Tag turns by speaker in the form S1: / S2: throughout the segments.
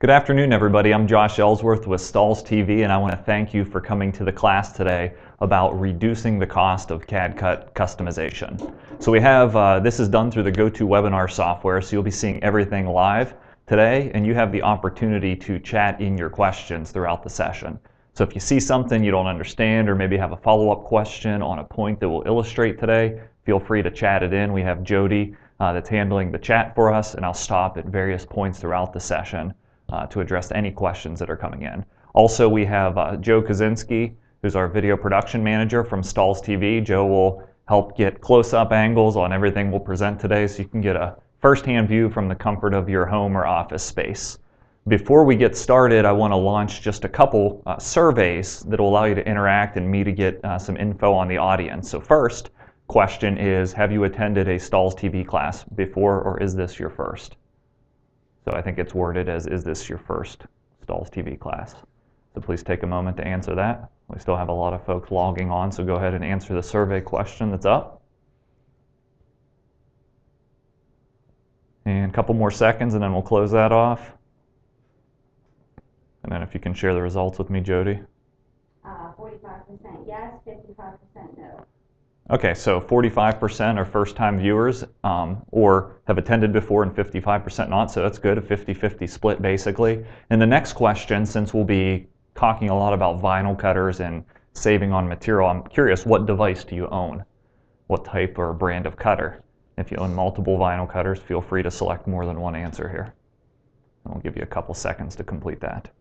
S1: Good afternoon, everybody. I'm Josh Ellsworth with STAHLS TV, and I want to thank you for coming to the class today about reducing the cost of CAD-CUT customization. So we have, this is done through the GoToWebinar software, so you'll be seeing everything live today, and you have the opportunity to chat in your questions throughout the session. So if you see something you don't understand, or maybe have a follow-up question on a point that we'll illustrate today, feel free to chat it in. We have Jody that's handling the chat for us, and I'll stop at various points throughout the session to address any questions that are coming in. Also, we have Joe Kaczynski, who's our video production manager from STAHLS TV. Joe will help get close-up angles on everything we'll present today, so you can get a first-hand view from the comfort of your home or office space. Before we get started, I want to launch just a couple surveys that will allow you to interact and me to get some info on the audience. So first question is, have you attended a STAHLS TV class before, or is this your first? So I think it's worded as, is this your first STAHLS TV class? So please take a moment to answer that. We still have a lot of folks logging on, so go ahead and answer the survey question that's up. And a couple more seconds and then we'll close that off. And then if you can share the results with me, Jody.
S2: 45% yes, 55% no.
S1: Okay, so 45% are first-time viewers or have attended before, and 55% not, so that's good, a 50-50 split basically. And the next question, since we'll be talking a lot about vinyl cutters and saving on material, I'm curious, what device do you own? What type or brand of cutter? If you own multiple vinyl cutters, feel free to select more than one answer here. And we'll give you a couple seconds to complete that.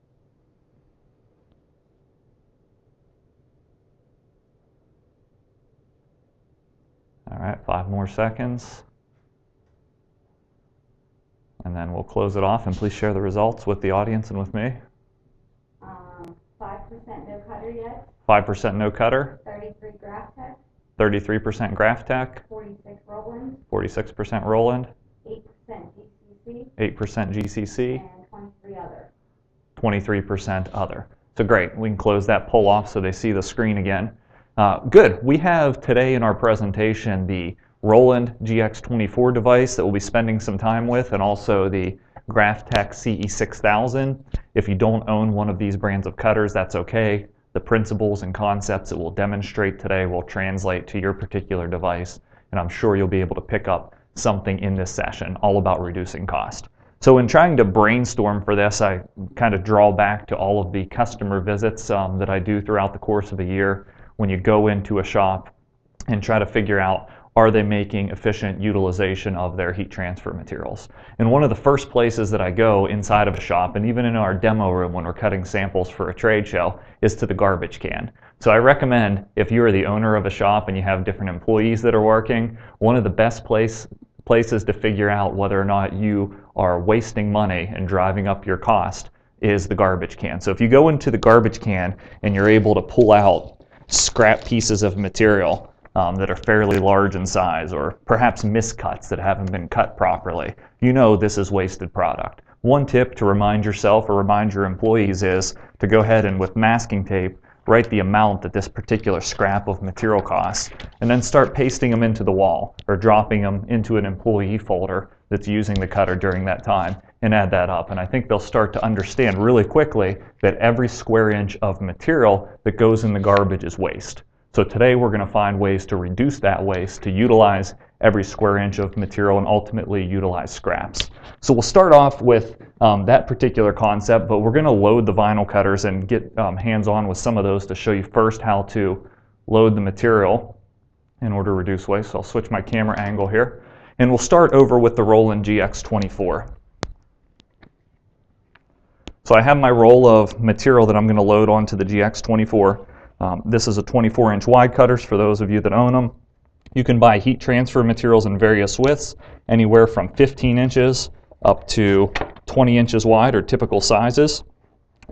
S1: All right, 5 more seconds. And then we'll close it off, and please share the results with the audience and with me.
S2: 5% no cutter yet.
S1: 5% no cutter.
S2: 33 Graphtec.
S1: 33% Graphtec.
S2: 46 Roland.
S1: 46% Roland.
S2: 8% GCC.
S1: 8% GCC.
S2: And 23 other.
S1: 23% other. So great, we can close that poll off so they see the screen again. Good. We have today in our presentation the Roland GX24 device that we'll be spending some time with, and also the Graphtec CE6000. If you don't own one of these brands of cutters, that's okay. The principles and concepts that we'll demonstrate today will translate to your particular device, and I'm sure you'll be able to pick up something in this session all about reducing cost. So in trying to brainstorm for this, I kind of draw back to all of the customer visits that I do throughout the course of a year. When you go into a shop and try to figure out, are they making efficient utilization of their heat transfer materials? And one of the first places that I go inside of a shop, and even in our demo room when we're cutting samples for a trade show, is to the garbage can. So I recommend, if you're the owner of a shop and you have different employees that are working, one of the best places to figure out whether or not you are wasting money and driving up your cost is the garbage can. So if you go into the garbage can and you're able to pull out scrap pieces of material that are fairly large in size, or perhaps miscuts that haven't been cut properly, you know this is wasted product. One tip to remind yourself or remind your employees is to go ahead and, with masking tape, write the amount that this particular scrap of material costs, and then start pasting them into the wall or dropping them into an employee folder that's using the cutter during that time, and add that up. And I think they'll start to understand really quickly that every square inch of material that goes in the garbage is waste. So today we're going to find ways to reduce that waste, to utilize every square inch of material and ultimately utilize scraps. So we'll start off with that particular concept, but we're going to load the vinyl cutters and get hands-on with some of those to show you first how to load the material in order to reduce waste. So I'll switch my camera angle here. And we'll start over with the Roland GX24. So I have my roll of material that I'm going to load onto the GX24. This is a 24-inch wide cutters for those of you that own them. You can buy heat transfer materials in various widths, anywhere from 15 inches up to 20 inches wide, or typical sizes.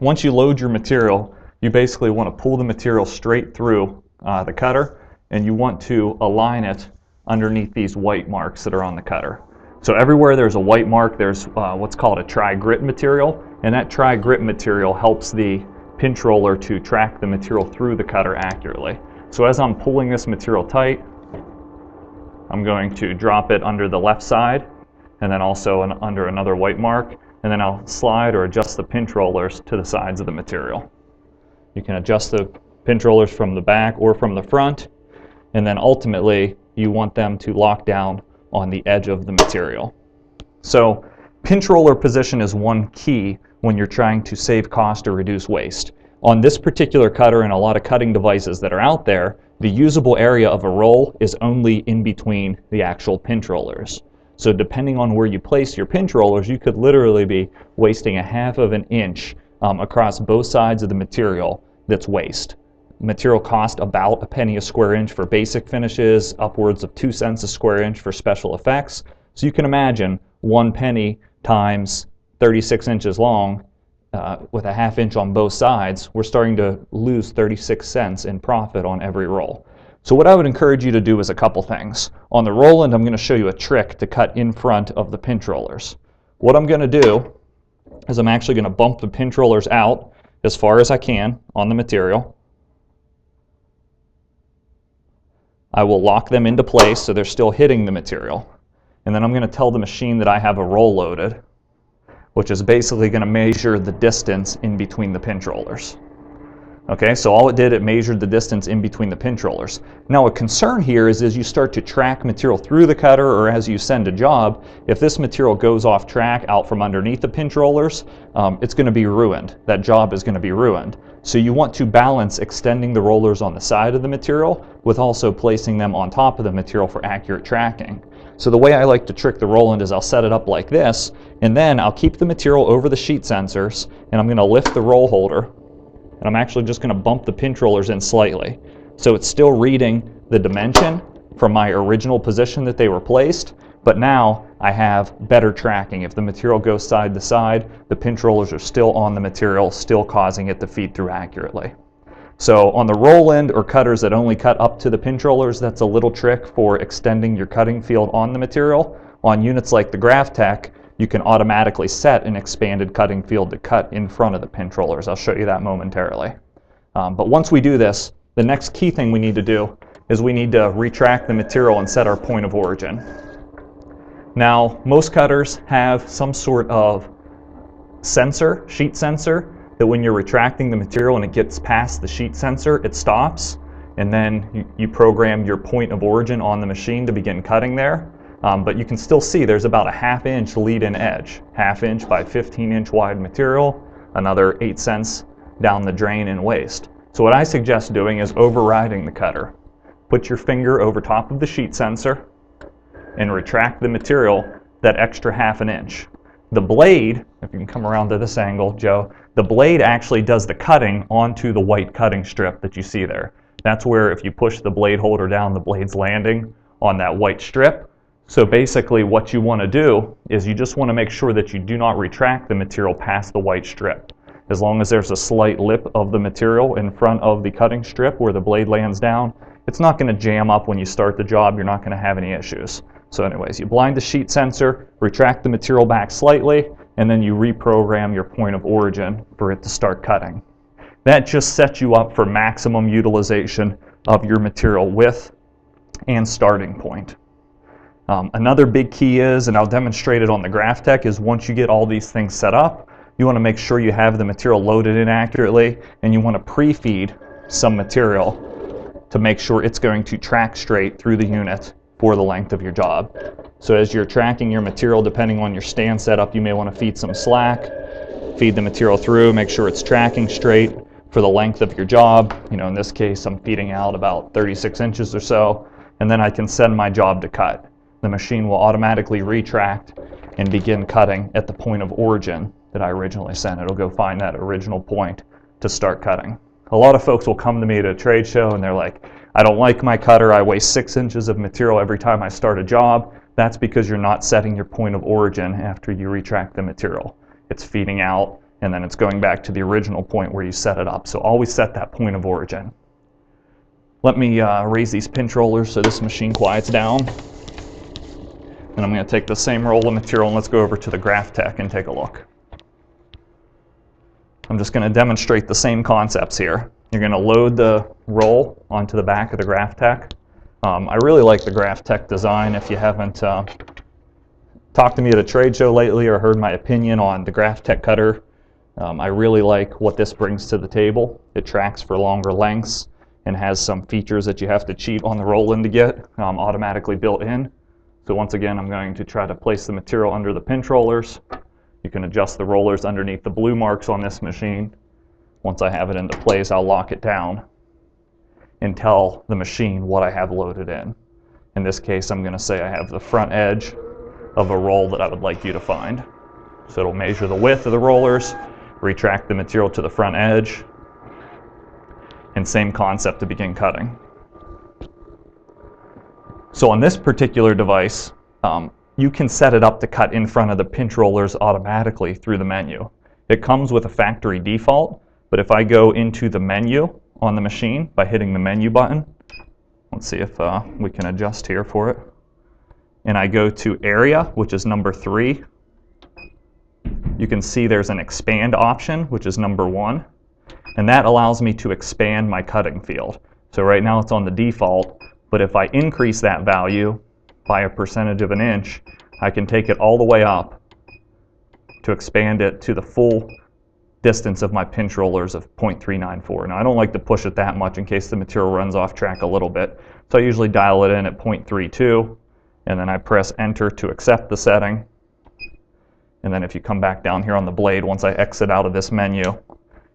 S1: Once you load your material, you basically want to pull the material straight through the cutter, and you want to align it underneath these white marks that are on the cutter. So everywhere there's a white mark, there's what's called a tri-grit material, and that tri-grit material helps the pinch roller to track the material through the cutter accurately. So as I'm pulling this material tight, I'm going to drop it under the left side, and then also under another white mark, and then I'll slide or adjust the pinch rollers to the sides of the material. You can adjust the pinch rollers from the back or from the front, and then ultimately you want them to lock down on the edge of the material. So pinch roller position is one key when you're trying to save cost or reduce waste. On this particular cutter and a lot of cutting devices that are out there, the usable area of a roll is only in between the actual pinch rollers. So depending on where you place your pinch rollers, you could literally be wasting 1/2 of an inch across both sides of the material that's waste. Material cost about a penny a square inch for basic finishes, upwards of 2 cents a square inch for special effects. So you can imagine 1 penny times 36 inches long with 1/2 inch on both sides, we're starting to lose 36 cents in profit on every roll. So what I would encourage you to do is a couple things. On the roll-end, I'm going to show you a trick to cut in front of the pinch rollers. What I'm going to do is I'm actually going to bump the pinch rollers out as far as I can on the material. I will lock them into place so they're still hitting the material. And then I'm going to tell the machine that I have a roll loaded, which is basically going to measure the distance in between the pinch rollers. Okay, so all it did, it measured the distance in between the pinch rollers. Now a concern here is as you start to track material through the cutter or as you send a job, if this material goes off track out from underneath the pinch rollers, it's going to be ruined. That job is going to be ruined. So you want to balance extending the rollers on the side of the material with also placing them on top of the material for accurate tracking. So the way I like to trick the roll-end is I'll set it up like this, and then I'll keep the material over the sheet sensors, and I'm going to lift the roll holder, and I'm actually just going to bump the pinch rollers in slightly. So it's still reading the dimension from my original position that they were placed, but now I have better tracking. If the material goes side to side, the pinch rollers are still on the material, still causing it to feed through accurately. So on the roll end or cutters that only cut up to the pinch rollers, that's a little trick for extending your cutting field on the material. On units like the Graphtec, you can automatically set an expanded cutting field to cut in front of the pinch rollers. I'll show you that momentarily. But once we do this, the next key thing we need to do is we need to retract the material and set our point of origin. Now, most cutters have some sort of sensor, sheet sensor, that when you're retracting the material and it gets past the sheet sensor, it stops, and then you program your point of origin on the machine to begin cutting there. But you can still see there's about a 1/2 inch lead-in edge, 1/2 inch by 15 inch wide material, another 8 cents down the drain in waste. So what I suggest doing is overriding the cutter. Put your finger over top of the sheet sensor and retract the material that extra 1/2 inch. The blade, if you can come around to this angle, Joe, the blade actually does the cutting onto the white cutting strip that you see there. That's where if you push the blade holder down, the blade's landing on that white strip. So basically what you want to do is you just want to make sure that you do not retract the material past the white strip. As long as there's a slight lip of the material in front of the cutting strip where the blade lands down, it's not going to jam up when you start the job. You're not going to have any issues. So anyways, you blind the sheet sensor, retract the material back slightly, and then you reprogram your point of origin for it to start cutting. That just sets you up for maximum utilization of your material width and starting point. Another big key is, and I'll demonstrate it on the Graphtec, is once you get all these things set up, you want to make sure you have the material loaded in accurately, and you want to pre-feed some material to make sure it's going to track straight through the unit for the length of your job. So as you're tracking your material, depending on your stand setup, you may want to feed some slack, feed the material through, make sure it's tracking straight for the length of your job. You know, in this case, I'm feeding out about 36 inches or so, and then I can send my job to cut. The machine will automatically retract and begin cutting at the point of origin that I originally sent. It'll go find that original point to start cutting. A lot of folks will come to me at a trade show and they're like, I don't like my cutter, I waste 6 inches of material every time I start a job. That's because you're not setting your point of origin after you retract the material. It's feeding out and then it's going back to the original point where you set it up. So always set that point of origin. Let me raise these pinch rollers so this machine quiets down. And I'm going to take the same roll of material and let's go over to the Graphtec and take a look. I'm just going to demonstrate the same concepts here. You're going to load the roll onto the back of the Graphtec. I really like the Graphtec design. If you haven't talked to me at a trade show lately or heard my opinion on the Graphtec cutter, I really like what this brings to the table. It tracks for longer lengths and has some features that you have to cheat on the roll-in to get automatically built in. So once again, I'm going to try to place the material under the pinch rollers. You can adjust the rollers underneath the blue marks on this machine. Once I have it into place, I'll lock it down and tell the machine what I have loaded in. In this case, I'm going to say I have the front edge of a roll that I would like you to find. So it'll measure the width of the rollers, retract the material to the front edge, and same concept to begin cutting. So on this particular device, you can set it up to cut in front of the pinch rollers automatically through the menu. It comes with a factory default, but if I go into the menu on the machine by hitting the menu button, let's see if we can adjust here for it, and I go to area, which is number 3, you can see there's an expand option, which is number 1, and that allows me to expand my cutting field. So right now it's on the default, but if I increase that value by a percentage of an inch, I can take it all the way up to expand it to the full distance of my pinch rollers of 0.394. Now I don't like to push it that much in case the material runs off track a little bit, so I usually dial it in at 0.32, and then I press enter to accept the setting. And then if you come back down here on the blade, once I exit out of this menu,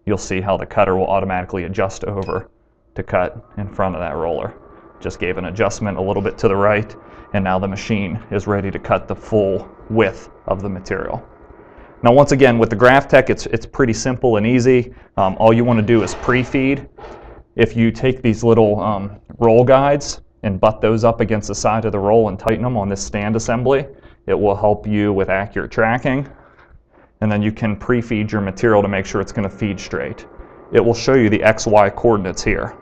S1: you'll see how the cutter will automatically adjust over to cut in front of that roller. Just gave an adjustment a little bit to the right, and now the machine is ready to cut the full width of the material. Now once again, with the Graphtec, it's pretty simple and easy. All you want to do is pre-feed. If you take these little roll guides and butt those up against the side of the roll and tighten them on this stand assembly, it will help you with accurate tracking. And then you can pre-feed your material to make sure it's going to feed straight. It will show you the XY coordinates here.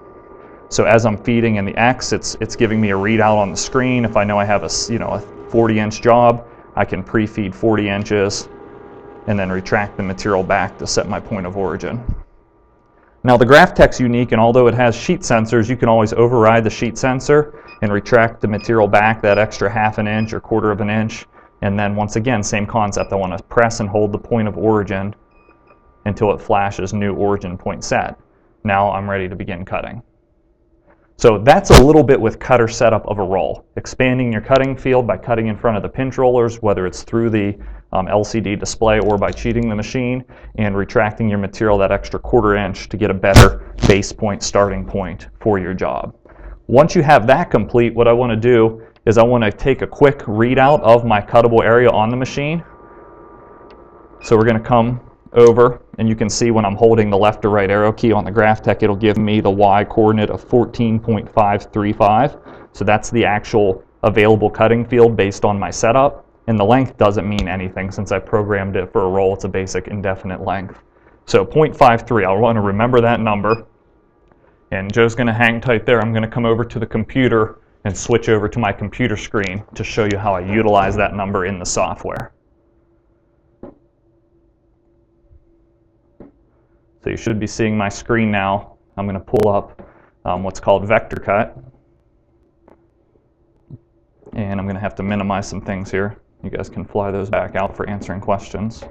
S1: So as I'm feeding in the X, it's giving me a readout on the screen. If I know I have a 40-inch job, I can pre-feed 40 inches and then retract the material back to set my point of origin. Now the Graphtec's unique, and although it has sheet sensors, you can always override the sheet sensor and retract the material back that extra half an inch or quarter of an inch. And then once again, same concept. I want to press and hold the point of origin until it flashes new origin point set. Now I'm ready to begin cutting. So that's a little bit with cutter setup of a roll. Expanding your cutting field by cutting in front of the pinch rollers, whether it's through the LCD display or by cheating the machine, and retracting your material that extra quarter inch to get a better base point starting point for your job. Once you have that complete, what I want to do is I want to take a quick readout of my cuttable area on the machine. So we're going to come over, and you can see when I'm holding the left or right arrow key on the Graphtec, it'll give me the Y coordinate of 14.535. So that's the actual available cutting field based on my setup. And the length doesn't mean anything since I programmed it for a roll. It's a basic indefinite length. So 0.53, I'll want to remember that number. And Joe's going to hang tight there. I'm going to come over to the computer and switch over to my computer screen to show you how I utilize that number in the software. So you should be seeing my screen now. I'm going to pull up what's called vector cut. And I'm going to have to minimize some things here. You guys can fly those back out for answering questions.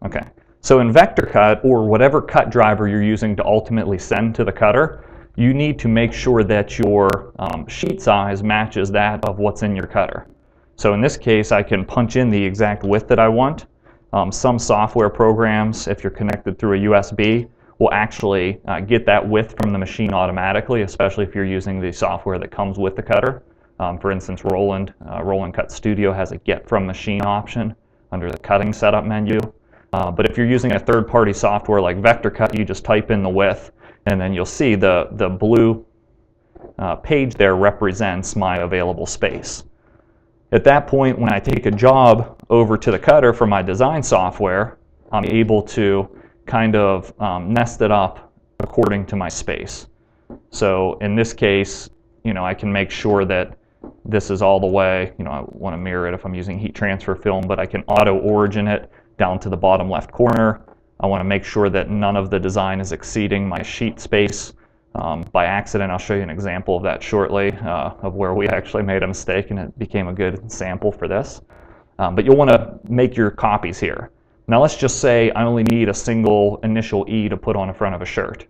S1: Okay, so in vector cut, or whatever cut driver you're using to ultimately send to the cutter, you need to make sure that your sheet size matches that of what's in your cutter. So in this case, I can punch in the exact width that I want. Some software programs, if you're connected through a USB, will actually get that width from the machine automatically, especially if you're using the software that comes with the cutter. For instance, Roll and Cut Studio has a Get From Machine option under the cutting setup menu. But if you're using a third-party software like Vector Cut, you just type in the width, and then you'll see the blue page there represents my available space. At that point, when I take a job over to the cutter for my design software, I'm able to kind of nest it up according to my space. So in this case, I can make sure that this is all the way, I want to mirror it if I'm using heat transfer film, but I can auto origin it down to the bottom left corner. I want to make sure that none of the design is exceeding my sheet space by accident. I'll show you an example of that shortly, of where we actually made a mistake and it became a good sample for this. But you'll want to make your copies here. Now let's just say I only need a single initial E to put on the front of a shirt.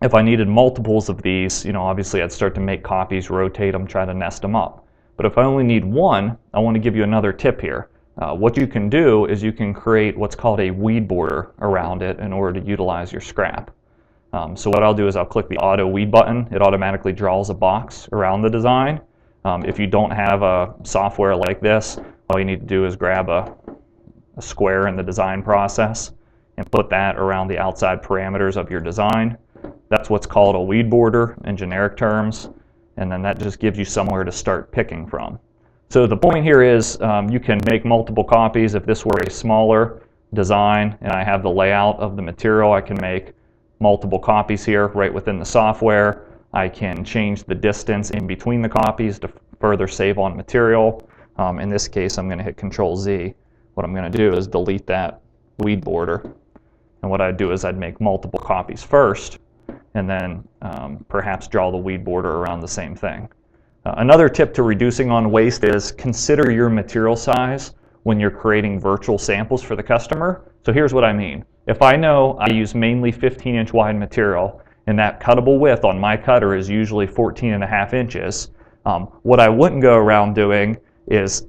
S1: If I needed multiples of these, obviously I'd start to make copies, rotate them, try to nest them up. But if I only need one, I want to give you another tip here. What you can do is you can create what's called a weed border around it in order to utilize your scrap. So what I'll do is I'll click the auto weed button. It automatically draws a box around the design. If you don't have a software like this, all you need to do is grab a square in the design process and put that around the outside parameters of your design. That's what's called a weed border in generic terms, and then that just gives you somewhere to start picking from. So the point here is you can make multiple copies. If this were a smaller design and I have the layout of the material, I can make multiple copies here right within the software. I can change the distance in between the copies to further save on material. In this case, I'm going to hit Control-Z. What I'm going to do is delete that weed border. And what I'd do is I'd make multiple copies first, and then perhaps draw the weed border around the same thing. Another tip to reducing on waste is consider your material size when you're creating virtual samples for the customer. So here's what I mean. If I know I use mainly 15-inch wide material and that cuttable width on my cutter is usually 14.5 inches, what I wouldn't go around doing is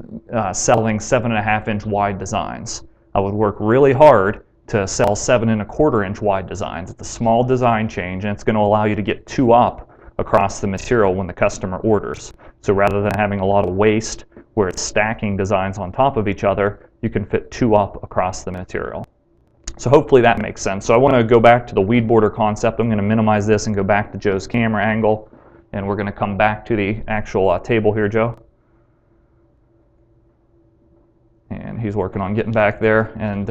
S1: selling 7.5-inch wide designs. I would work really hard to sell 7.25-inch wide designs. It's a small design change, and it's going to allow you to get 2 up across the material when the customer orders. So rather than having a lot of waste where it's stacking designs on top of each other, you can fit 2 up across the material. So hopefully that makes sense. So I want to go back to the weed border concept. I'm going to minimize this and go back to Joe's camera angle, and we're going to come back to the actual table here, Joe. And he's working on getting back there, and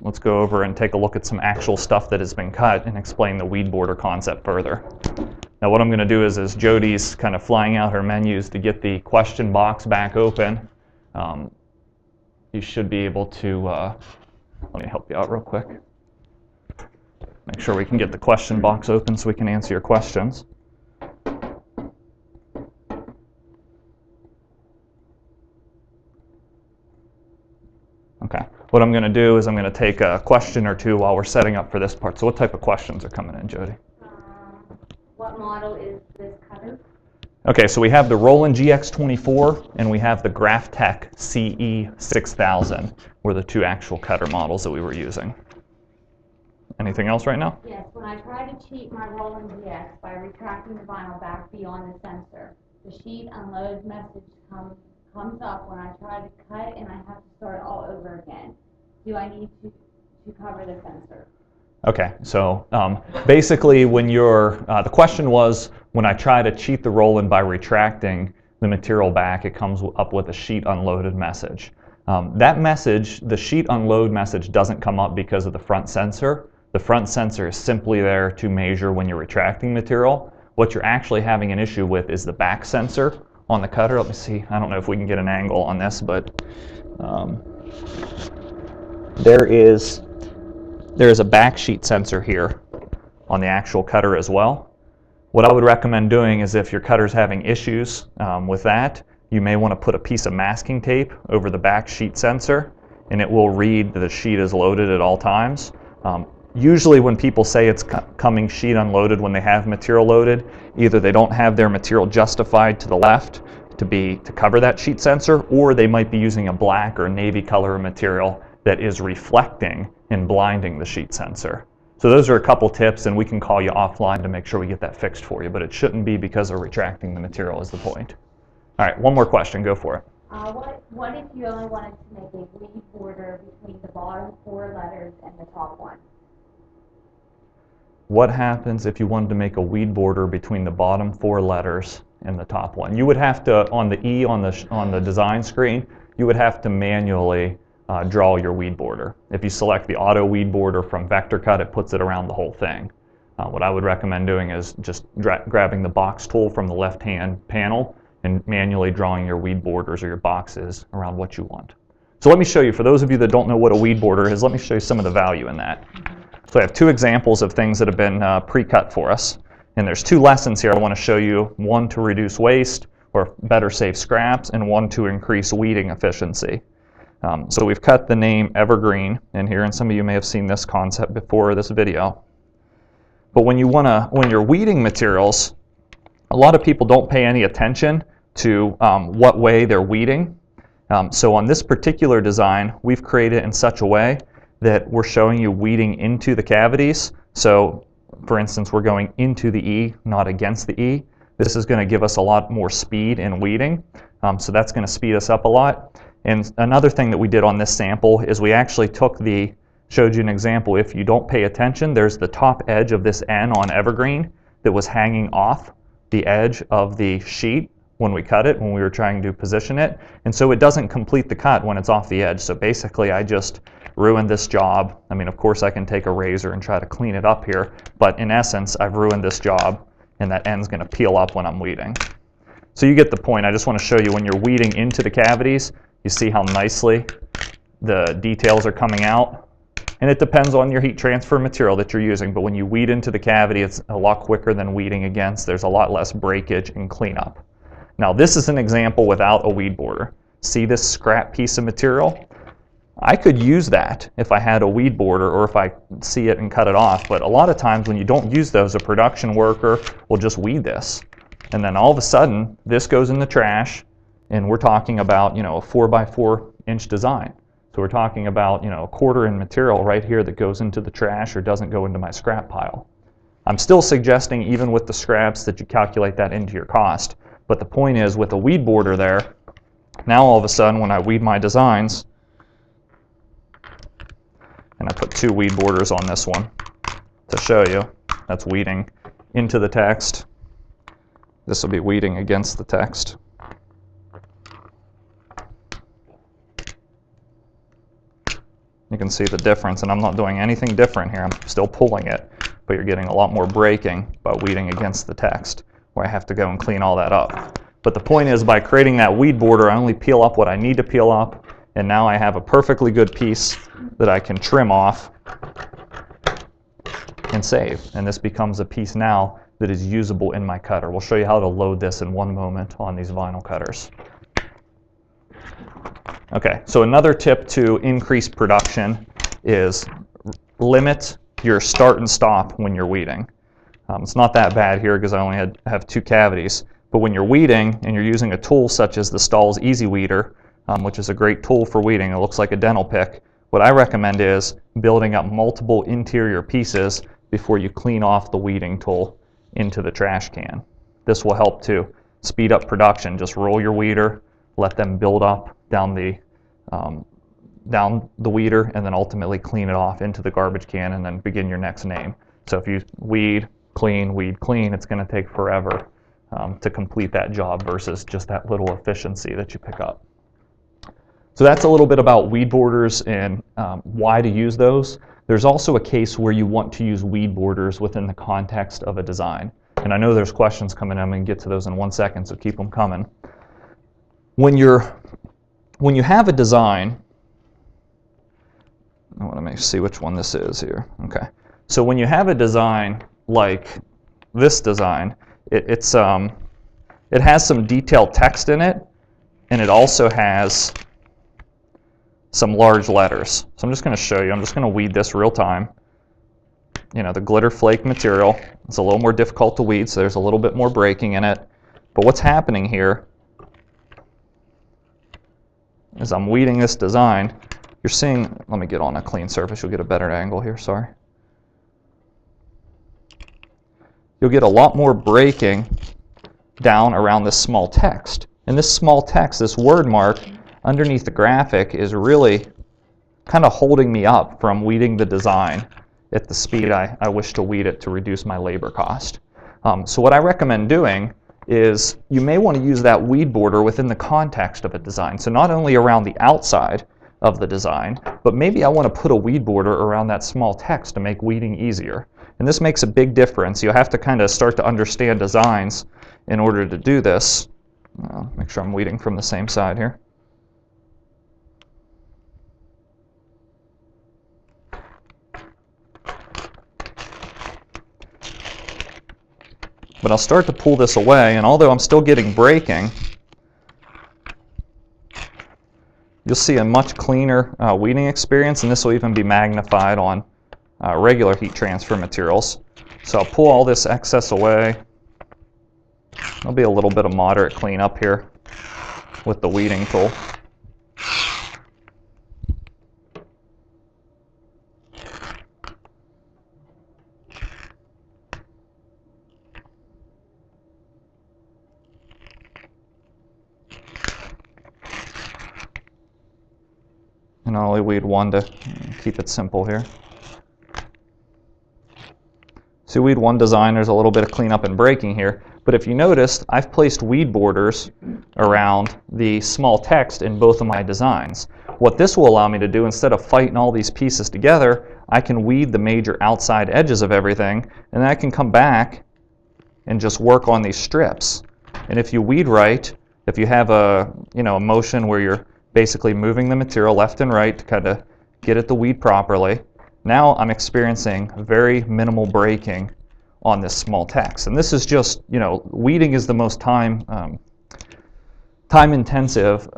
S1: let's go over and take a look at some actual stuff that has been cut and explain the weed border concept further. Now what I'm going to do is, as Jody's kind of flying out her menus to get the question box back open, you should be able to, let me help you out real quick. Make sure we can get the question box open so we can answer your questions. Okay, what I'm going to do is I'm going to take a question or two while we're setting up for this part. So what type of questions are coming in, Jody?
S2: What model is this cutter?
S1: Okay, so we have the Roland GX24 and we have the Graphtec CE6000 were the 2 actual cutter models that we were using. Anything else right now?
S2: Yes, when I try to cheat my Roland GX by retracting the vinyl back beyond the sensor, the sheet unload message comes up when I try to cut and I have to start all over again. Do I need to cover the sensor?
S1: Okay, so basically when you're, the question was, when I try to cheat the Roland by retracting the material back, it comes up with a sheet unloaded message. That message, the sheet unload message, doesn't come up because of the front sensor. The front sensor is simply there to measure when you're retracting material. What you're actually having an issue with is the back sensor on the cutter. Let me see, I don't know if we can get an angle on this, but there is a back sheet sensor here on the actual cutter as well. What I would recommend doing is, if your cutter's having issues with that, you may want to put a piece of masking tape over the back sheet sensor, and it will read that the sheet is loaded at all times. Usually when people say it's coming sheet unloaded when they have material loaded, either they don't have their material justified to the left to cover that sheet sensor, or they might be using a black or navy color material that is reflecting and blinding the sheet sensor. So those are a couple tips, and we can call you offline to make sure we get that fixed for you, but it shouldn't be because of retracting the material is the point. All right, one more question, go for it.
S2: What if you only wanted to make a weed border between the bottom 4 letters and the top one?
S1: What happens if you wanted to make a weed border between the bottom 4 letters and the top one? You would have to, on the E on the design screen, you would have to manually draw your weed border. If you select the auto weed border from Vector Cut, it puts it around the whole thing. What I would recommend doing is just grabbing the box tool from the left-hand panel and manually drawing your weed borders or your boxes around what you want. So let me show you, for those of you that don't know what a weed border is, let me show you some of the value in that. So I have two examples of things that have been pre-cut for us. And there's two lessons here I want to show you, one to reduce waste or better save scraps, and one to increase weeding efficiency. So we've cut the name Evergreen in here, and some of you may have seen this concept before this video. But when you're weeding materials, a lot of people don't pay any attention to what way they're weeding. So on this particular design, we've created it in such a way that we're showing you weeding into the cavities. So for instance, we're going into the E, not against the E. This is going to give us a lot more speed in weeding. So that's going to speed us up a lot. And another thing that we did on this sample is we actually showed you an example. If you don't pay attention, there's the top edge of this N on Evergreen that was hanging off the edge of the sheet when we cut it, when we were trying to position it. And so it doesn't complete the cut when it's off the edge. So basically I just ruined this job. I mean, of course I can take a razor and try to clean it up here, but in essence I've ruined this job, and that end's going to peel up when I'm weeding. So you get the point. I just want to show you when you're weeding into the cavities, you see how nicely the details are coming out. And it depends on your heat transfer material that you're using, but when you weed into the cavity, it's a lot quicker than weeding against. There's a lot less breakage and cleanup. Now this is an example without a weed border. See this scrap piece of material? I could use that if I had a weed border or if I see it and cut it off, but a lot of times when you don't use those, a production worker will just weed this. And then all of a sudden, this goes in the trash, and we're talking about, a 4x4 inch design. So we're talking about, a quarter in material right here that goes into the trash or doesn't go into my scrap pile. I'm still suggesting, even with the scraps, that you calculate that into your cost. But the point is, with a weed border there, now all of a sudden when I weed my designs, and I put two weed borders on this one to show you, that's weeding into the text. This will be weeding against the text. You can see the difference, and I'm not doing anything different here. I'm still pulling it, but you're getting a lot more breaking by weeding against the text, where I have to go and clean all that up. But the point is, by creating that weed border, I only peel up what I need to peel up, and now I have a perfectly good piece that I can trim off and save. And this becomes a piece now that is usable in my cutter. We'll show you how to load this in one moment on these vinyl cutters. Okay, so another tip to increase production is limit your start and stop when you're weeding. It's not that bad here because I only have two cavities, but when you're weeding and you're using a tool such as the STAHLS Easy Weeder, which is a great tool for weeding, it looks like a dental pick, what I recommend is building up multiple interior pieces before you clean off the weeding tool into the trash can. This will help to speed up production. Just roll your weeder, let them build up down the weeder, and then ultimately clean it off into the garbage can and then begin your next name. So if you weed, clean, it's going to take forever to complete that job versus just that little efficiency that you pick up. So that's a little bit about weed borders and why to use those. There's also a case where you want to use weed borders within the context of a design. And I know there's questions coming in. I'm going to get to those in 1 second, so keep them coming. When you have a design, I want to see which one this is here. Okay. So when you have a design like this design, it has some detailed text in it, and it also has some large letters. So I'm just going to show you. I'm just going to weed this real time. The glitter flake material, it's a little more difficult to weed, so there's a little bit more breaking in it. But what's happening here is I'm weeding this design. You're seeing, let me get on a clean surface, you'll get a better angle here, sorry. You'll get a lot more breaking down around this small text. And this small text, this word mark underneath the graphic, is really kind of holding me up from weeding the design at the speed I wish to weed it to reduce my labor cost. So what I recommend doing is you may want to use that weed border within the context of a design. So not only around the outside of the design, but maybe I want to put a weed border around that small text to make weeding easier. And this makes a big difference. You'll have to kind of start to understand designs in order to do this. Make sure I'm weeding from the same side here. But I'll start to pull this away, and although I'm still getting breaking, you'll see a much cleaner weeding experience, and this will even be magnified on regular heat transfer materials. So I'll pull all this excess away. There'll be a little bit of moderate cleanup here with the weeding tool. And I'll only weed one to keep it simple here. So weed one design, there's a little bit of cleanup and breaking here. But if you noticed, I've placed weed borders around the small text in both of my designs. What this will allow me to do, instead of fighting all these pieces together, I can weed the major outside edges of everything, and then I can come back and just work on these strips. And if you weed right, if you have a motion where you're basically moving the material left and right to kind of get at the weed properly, now I'm experiencing very minimal breaking on this small text. And this is just, weeding is the most time-intensive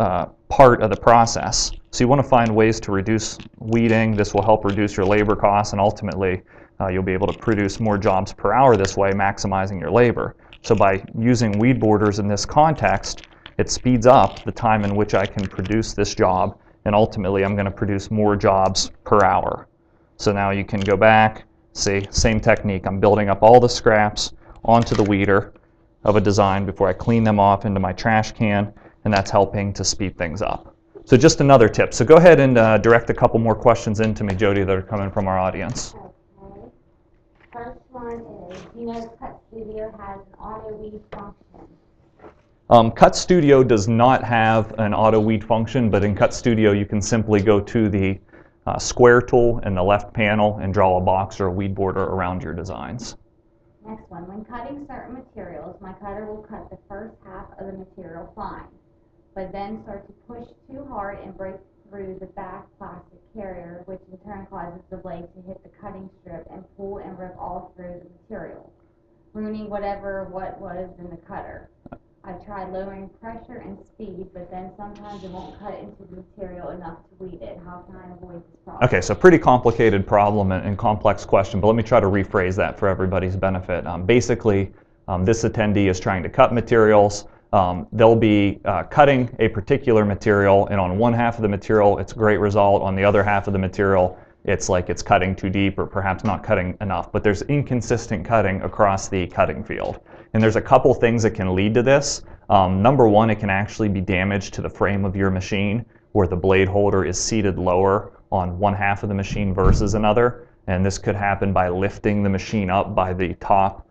S1: part of the process. So you want to find ways to reduce weeding. This will help reduce your labor costs, and ultimately you'll be able to produce more jobs per hour this way, maximizing your labor. So by using weed borders in this context, it speeds up the time in which I can produce this job, and ultimately I'm going to produce more jobs per hour. So now you can go back, see, same technique. I'm building up all the scraps onto the weeder of a design before I clean them off into my trash can, and that's helping to speed things up. So just another tip. So go ahead and direct a couple more questions into me, Jody, that are coming from our audience.
S2: Okay. First one is, CAD Studio has an auto weed function.
S1: CUT Studio does not have an auto weed function, but in CUT Studio you can simply go to the square tool in the left panel and draw a box or a weed border around your designs.
S2: Next one, when cutting certain materials, my cutter will cut the first half of the material fine, but then start to push too hard and break through the back plastic carrier, which in turn causes the blade to hit the cutting strip and pull and rip all through the material, ruining what was in the cutter. I've tried lowering pressure and speed, but then sometimes it won't cut into the material enough to weed it. How can I avoid this problem? Okay, so pretty complicated problem and complex question, but let me try to rephrase that for everybody's benefit. Basically, this attendee is trying to cut materials. They'll be cutting a particular material, and on one half of the material, it's a great result. On the other half of the material, it's like it's cutting too deep or perhaps not cutting enough, but there's inconsistent cutting across the cutting field. And there's a couple things that can lead to this. Number one, it can actually be damage to the frame of your machine where the blade holder is seated lower on one half of the machine versus another. And this could happen by lifting the machine up by the top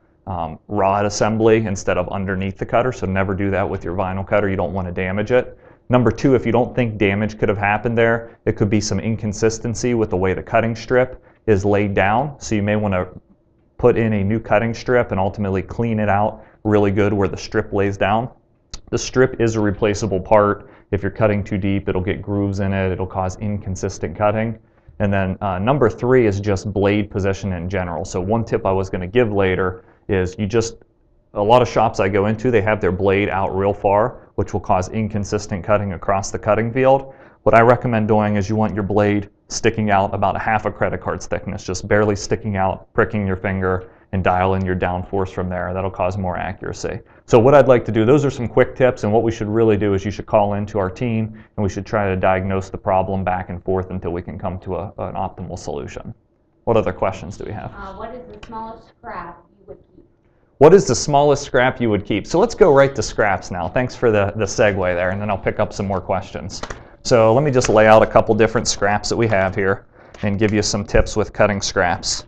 S2: rod assembly instead of underneath the cutter. So never do that with your vinyl cutter. You don't want to damage it. Number two, if you don't think damage could have happened there, it could be some inconsistency with the way the cutting strip is laid down. So you may want to put in a new cutting strip and ultimately clean it out really good where the strip lays down. The strip is a replaceable part. If you're cutting too deep, it'll get grooves in it. It'll cause inconsistent cutting. And then number three is just blade position in general. So one tip I was going to give later is a lot of shops I go into, they have their blade out real far, which will cause inconsistent cutting across the cutting field. What I recommend doing is you want your blade sticking out about a half a credit card's thickness, just barely sticking out, pricking your finger, and dial in your downforce from there. That'll cause more accuracy. So what I'd like to do, those are some quick tips, and what we should really do is you should call into our team, and we should try to diagnose the problem back and forth until we can come to an optimal solution. What other questions do we have? What is the smallest scrap you would keep?
S1: What is the smallest scrap you would keep? So let's go right to scraps now. Thanks for the segue there, and then I'll pick up some more questions. So let me just lay out a couple different scraps that we have here and give you some tips with cutting scraps.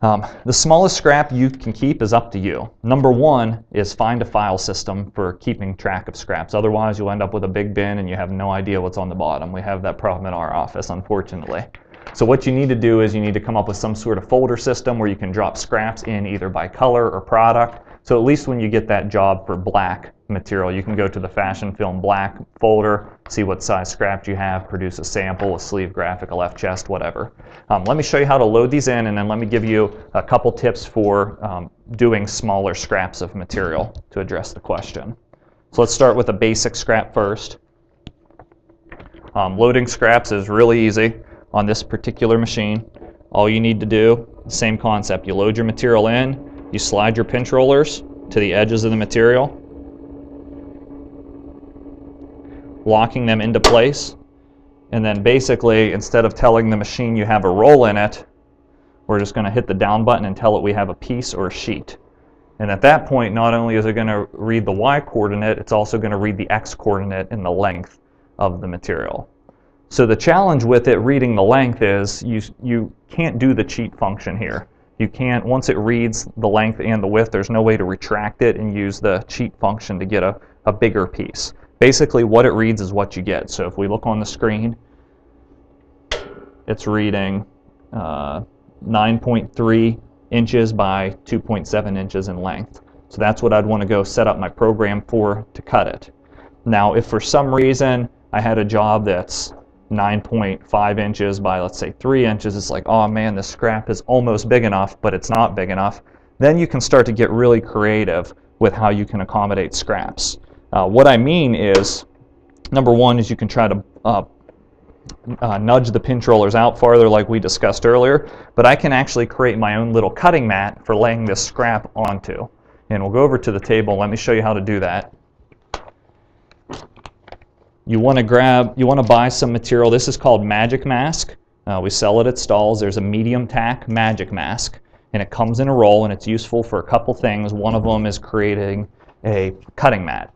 S1: The smallest scrap you can keep is up to you. Number one is find a file system for keeping track of scraps. Otherwise, you'll end up with a big bin and you have no idea what's on the bottom. We have that problem in our office, unfortunately. So what you need to do is you need to come up with some sort of folder system where you can drop scraps in either by color or product. So at least when you get that job for black material. You can go to the Fashion Film Black folder, see what size scrap you have, produce a sample, a sleeve graphic, a left chest, whatever. Let me show you how to load these in, and then let me give you a couple tips for doing smaller scraps of material to address the question. So let's start with a basic scrap first. Loading scraps is really easy on this particular machine. All you need to do, same concept, you load your material in, you slide your pinch rollers to the edges of the material, locking them into place, and then basically instead of telling the machine you have a roll in it, we're just going to hit the down button and tell it we have a piece or a sheet. And at that point, not only is it going to read the Y coordinate, it's also going to read the X coordinate and the length of the material. So the challenge with it reading the length is you can't do the cheat function here. You can't, once it reads the length and the width, there's no way to retract it and use the cheat function to get a bigger piece. Basically what it reads is what you get. So if we look on the screen, it's reading 9.3 inches by 2.7 inches in length. So that's what I'd want to go set up my program for to cut it. Now if for some reason I had a job that's 9.5 inches by, let's say, 3 inches, it's like, oh man, this scrap is almost big enough, but it's not big enough. Then you can start to get really creative with how you can accommodate scraps. What I mean is, number one is you can try to nudge the pinch rollers out farther like we discussed earlier, but I can actually create my own little cutting mat for laying this scrap onto. And we'll go over to the table. Let me show you how to do that. You want to buy some material. This is called Magic Mask. We sell it at STAHLS. There's a medium tack Magic Mask, and it comes in a roll, and it's useful for a couple things. One of them is creating a cutting mat.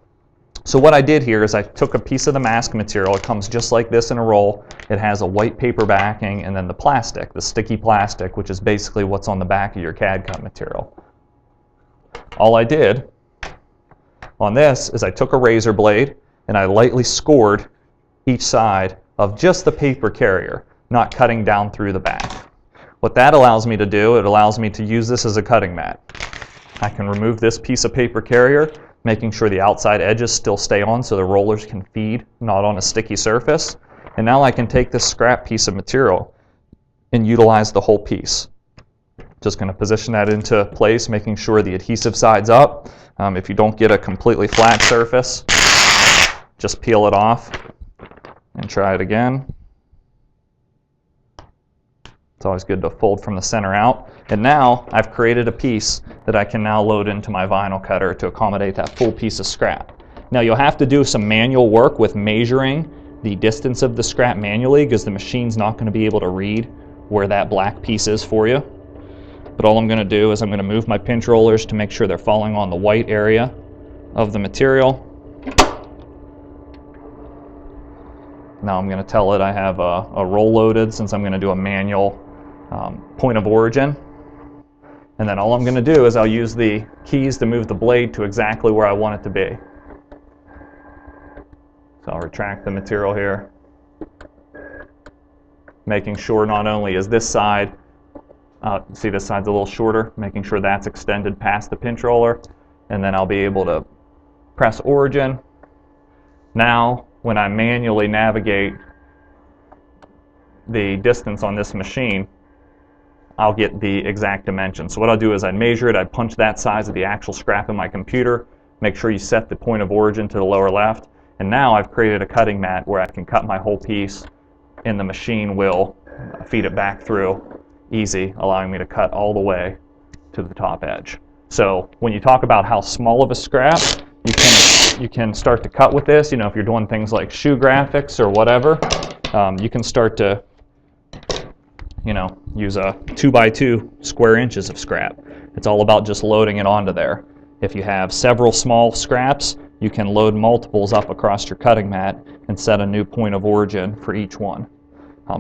S1: So what I did here is I took a piece of the mask material. It comes just like this in a roll. It has a white paper backing, and then the plastic, the sticky plastic, which is basically what's on the back of your CAD-CUT material. All I did on this is I took a razor blade and I lightly scored each side of just the paper carrier, not cutting down through the back. What that allows me to do, it allows me to use this as a cutting mat. I can remove this piece of paper carrier, making sure the outside edges still stay on so the rollers can feed, not on a sticky surface. And now I can take this scrap piece of material and utilize the whole piece. Just going to position that into place, making sure the adhesive side's up. If you don't get a completely flat surface, just peel it off and try it again. It's always good to fold from the center out. And now I've created a piece that I can now load into my vinyl cutter to accommodate that full piece of scrap. Now you'll have to do some manual work with measuring the distance of the scrap manually because the machine's not going to be able to read where that black piece is for you. But all I'm going to do is I'm going to move my pinch rollers to make sure they're falling on the white area of the material. Now I'm going to tell it I have a roll loaded since I'm going to do a manual point of origin. And then all I'm going to do is I'll use the keys to move the blade to exactly where I want it to be. So I'll retract the material here, making sure not only is this side, see this side's a little shorter, making sure that's extended past the pinch roller, and then I'll be able to press origin. Now when I manually navigate the distance on this machine, I'll get the exact dimension. So what I'll do is I'd measure it, I'd punch that size of the actual scrap in my computer, make sure you set the point of origin to the lower left, and now I've created a cutting mat where I can cut my whole piece and the machine will feed it back through easy, allowing me to cut all the way to the top edge. So when you talk about how small of a scrap you can start to cut with this, you know, if you're doing things like shoe graphics or whatever, you can start to, you know, use a 2x2 square inches of scrap. It's all about just loading it onto there. If you have several small scraps, you can load multiples up across your cutting mat and set a new point of origin for each one.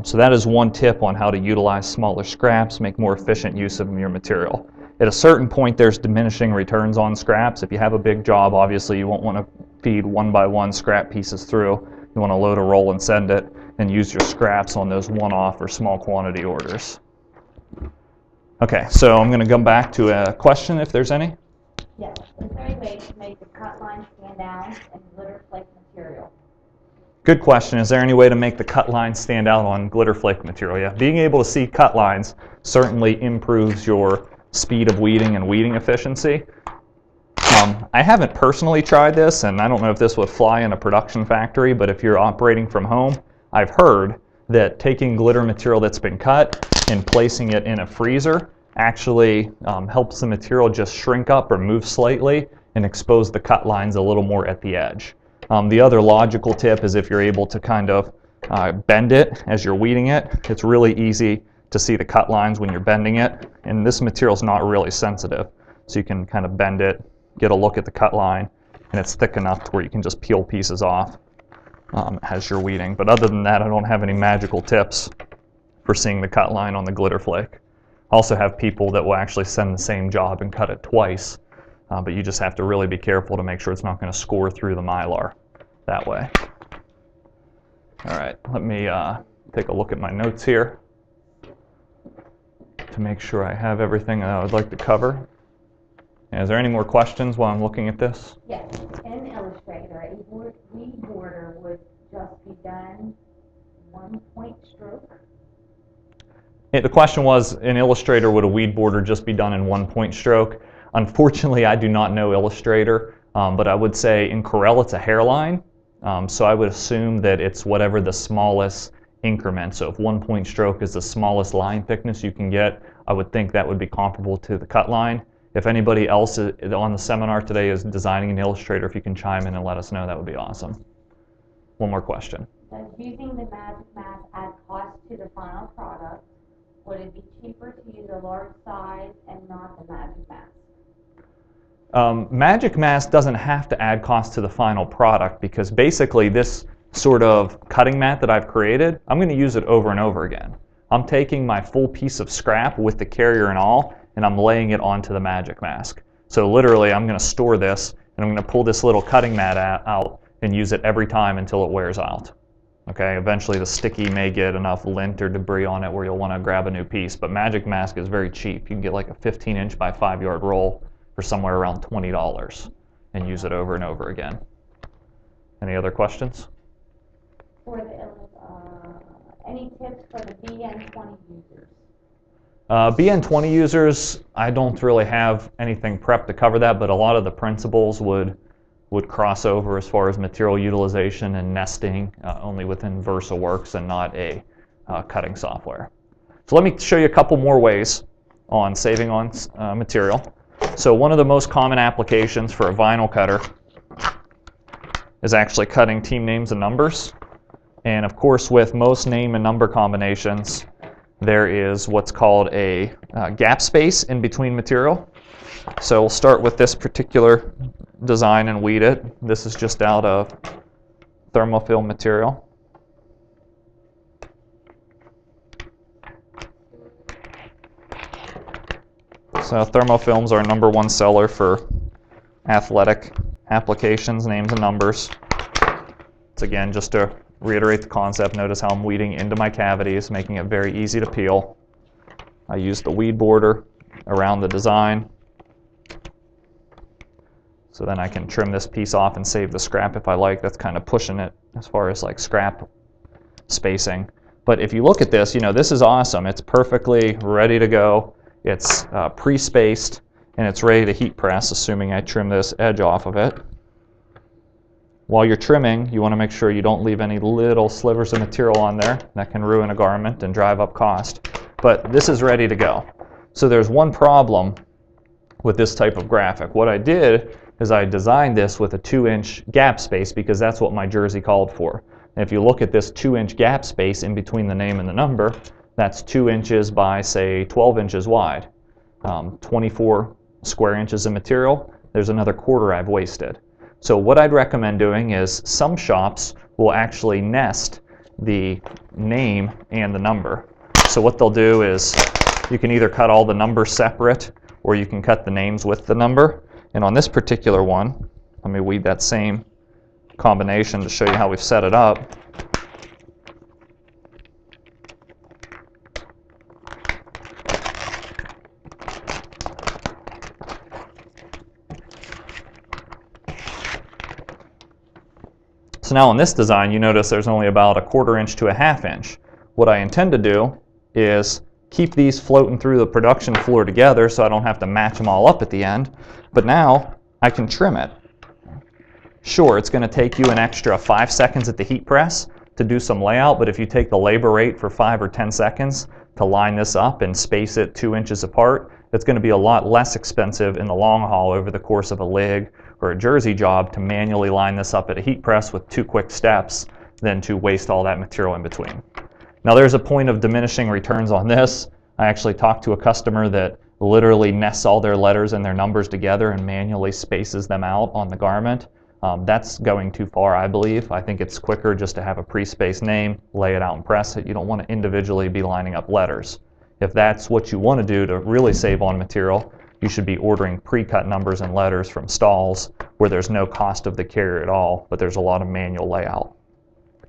S1: So that is one tip on how to utilize smaller scraps, make more efficient use of your material. At a certain point, there's diminishing returns on scraps. If you have a big job, obviously you won't want to feed one by one scrap pieces through. You want to load a roll and send it and use your scraps on those one-off or small quantity orders. Okay, so I'm going to come back to a question if there's any.
S2: Yes. Is there any way to make the cut line stand out in glitter flake material?
S1: Good question. Is there any way to make the cut lines stand out on glitter flake material? Yeah, being able to see cut lines certainly improves your speed of weeding and weeding efficiency. I haven't personally tried this, and I don't know if this would fly in a production factory, but if you're operating from home, I've heard that taking glitter material that's been cut and placing it in a freezer actually helps the material just shrink up or move slightly and expose the cut lines a little more at the edge. The other logical tip is if you're able to kind of bend it as you're weeding it, it's really easy to see the cut lines when you're bending it, and this material's not really sensitive, so you can kind of bend it, get a look at the cut line, and it's thick enough to where you can just peel pieces off as you're weeding. But other than that, I don't have any magical tips for seeing the cut line on the glitter flake. I also have people that will actually send the same job and cut it twice, but you just have to really be careful to make sure it's not going to score through the mylar that way. All right, let me take a look at my notes here to make sure I have everything that I would like to cover. Is there any more questions while I'm looking at this?
S2: Yes. In Illustrator, a weed border would just be done 1 point stroke.
S1: The question was, in Illustrator, would a weed border just be done in 1 point stroke? Unfortunately, I do not know Illustrator, but I would say in Corel it's a hairline, so I would assume that it's whatever the smallest increment. So if 1 point stroke is the smallest line thickness you can get, I would think that would be comparable to the cut line. If anybody else on the seminar today is designing an Illustrator, if you can chime in and let us know, that would be awesome. One more question.
S2: Does using the Magic Mask add cost to the final product? Would it be cheaper to use a large size and not the Magic Mask?
S1: Magic Mask doesn't have to add cost to the final product, because basically this sort of cutting mat that I've created, I'm going to use it over and over again. I'm taking my full piece of scrap with the carrier and all, and I'm laying it onto the Magic Mask. So literally I'm going to store this, and I'm going to pull this little cutting mat out and use it every time until it wears out. Okay, eventually the sticky may get enough lint or debris on it where you'll want to grab a new piece, but Magic Mask is very cheap. You can get like a 15-inch by 5-yard roll for somewhere around $20 and use it over and over again. Any other questions?
S2: For the, any tips for the BN20 users?
S1: BN20 users, I don't really have anything prepped to cover that, but a lot of the principles would cross over as far as material utilization and nesting only within VersaWorks and not a cutting software. So let me show you a couple more ways on saving on material. So one of the most common applications for a vinyl cutter is actually cutting team names and numbers. And of course, with most name and number combinations, there is what's called a gap space in between material. So we'll start with this particular design and weed it. This is just out of thermofilm material. So thermofilms are #1 seller for athletic applications, names and numbers. It's again just to reiterate the concept. Notice how I'm weeding into my cavities, making it very easy to peel. I use the weed border around the design, so then I can trim this piece off and save the scrap if I like. That's kind of pushing it as far as like scrap spacing. But if you look at this, you know, this is awesome. It's perfectly ready to go. It's pre-spaced, and it's ready to heat press, assuming I trim this edge off of it. While you're trimming, you want to make sure you don't leave any little slivers of material on there. That can ruin a garment and drive up cost. But this is ready to go. So there's one problem with this type of graphic. What I did is I designed this with a 2-inch gap space because that's what my jersey called for. And if you look at this 2-inch gap space in between the name and the number, that's 2 inches by, say, 12 inches wide. 24 square inches of material. There's another quarter I've wasted. So what I'd recommend doing is some shops will actually nest the name and the number. So what they'll do is you can either cut all the numbers separate or you can cut the names with the number. And on this particular one, let me weed that same combination to show you how we've set it up. So now in this design, you notice there's only about 1/4 inch to 1/2 inch. What I intend to do is keep these floating through the production floor together so I don't have to match them all up at the end. But now I can trim it. Sure, it's going to take you an extra 5 seconds at the heat press to do some layout, but if you take the labor rate for 5 or 10 seconds to line this up and space it 2 inches apart, it's going to be a lot less expensive in the long haul over the course of a lig or a jersey job to manually line this up at a heat press with 2 quick steps than to waste all that material in between. Now there's a point of diminishing returns on this. I actually talked to a customer that literally nests all their letters and their numbers together and manually spaces them out on the garment. That's going too far, I believe. I think it's quicker just to have a pre-spaced name, lay it out and press it. You don't want to individually be lining up letters. If that's what you want to do to really save on material, you should be ordering pre-cut numbers and letters from STAHLS where there's no cost of the carrier at all, but there's a lot of manual layout.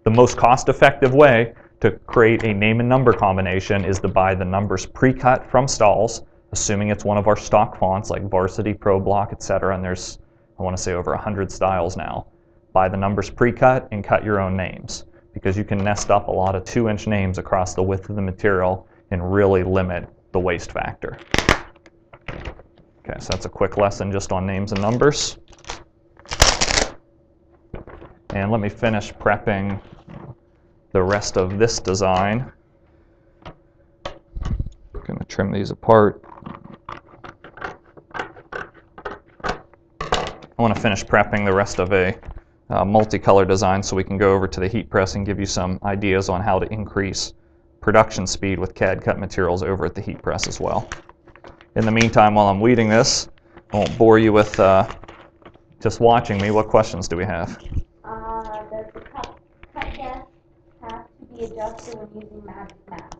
S1: The most cost-effective way to create a name and number combination is to buy the numbers pre-cut from STAHLS, assuming it's one of our stock fonts like Varsity, Pro Block, etc. And there's, I want to say, over 100 styles now. Buy the numbers pre-cut and cut your own names, because you can nest up a lot of 2-inch names across the width of the material and really limit the waste factor. Okay, so that's a quick lesson just on names and numbers. And let me finish prepping the rest of this design. I'm going to trim these apart. I want to finish prepping the rest of a multicolor design so we can go over to the heat press and give you some ideas on how to increase production speed with CAD-CUT materials over at the heat press as well. In the meantime, while I'm weeding this, I won't bore you with just watching me. What questions do we have?
S2: Does the cut depth have to be adjusted when using Magic Mask?